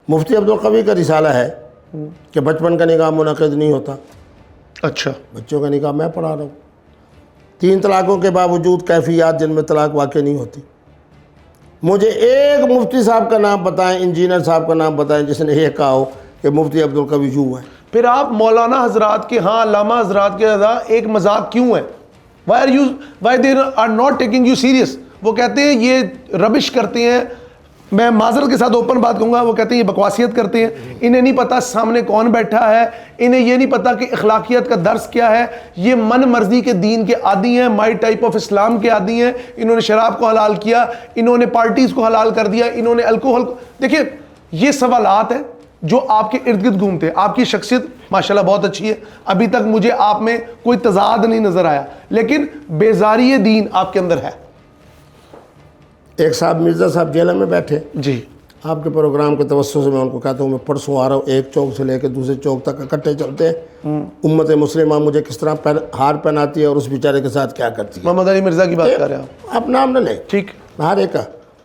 مفتی عبدالقوی کا رسالہ ہے کہ بچپن کا نکاح منعقد نہیں ہوتا. اچھا. بچوں کا نکاح میں پڑھا رہا ہوں. 3 طلاقوں کے باوجود کیفیات جن میں طلاق واقع نہیں ہوتی. مجھے ایک مفتی صاحب کا نام بتائیں, انجینئر صاحب کا نام بتائیں جس نے یہ کہا ہو کہ مفتی عبدالقوی یوں ہے. پھر آپ مولانا حضرات کے ہاں علامہ حضرات کے ایک مذاق کیوں ہے؟ why they are not taking you serious؟ وہ کہتے ہیں یہ ربش کرتے ہیں, میں معذرت کے ساتھ اوپن بات کہوں گا, وہ کہتے ہیں یہ بکواسیت کرتے ہیں, انہیں نہیں پتا سامنے کون بیٹھا ہے, انہیں یہ نہیں پتا کہ اخلاقیات کا درس کیا ہے, یہ من مرضی کے دین کے عادی ہیں, مائی ٹائپ آف اسلام کے عادی ہیں, انہوں نے شراب کو حلال کیا, انہوں نے پارٹیز کو حلال کر دیا, انہوں نے الکوہل کو. دیکھیں یہ سوالات ہیں جو آپ کے ارد گرد گھومتے ہیں. آپ کی شخصیت ماشاءاللہ بہت اچھی ہے, ابھی تک مجھے آپ میں کوئی تضاد نہیں نظر آیا, لیکن بیزاری دین آپ کے اندر ہے. ایک صاحب مرزا صاحب جیل میں بیٹھے, جی آپ کے پروگرام کے توسط سے میں ان کو کہتا ہوں میں پرسوں آ رہا ہوں, ایک چوک سے لے کے دوسرے چوک تک اکٹھے چلتے ہیں, امت مسلمہ مجھے کس طرح ہار پہناتی ہے اور اس بیچارے کے ساتھ کیا کرتی ہے. محمد علی مرزا کی بات کر رہے ہیں آپ نام نہ لیں, ٹھیک, ہر ایک کا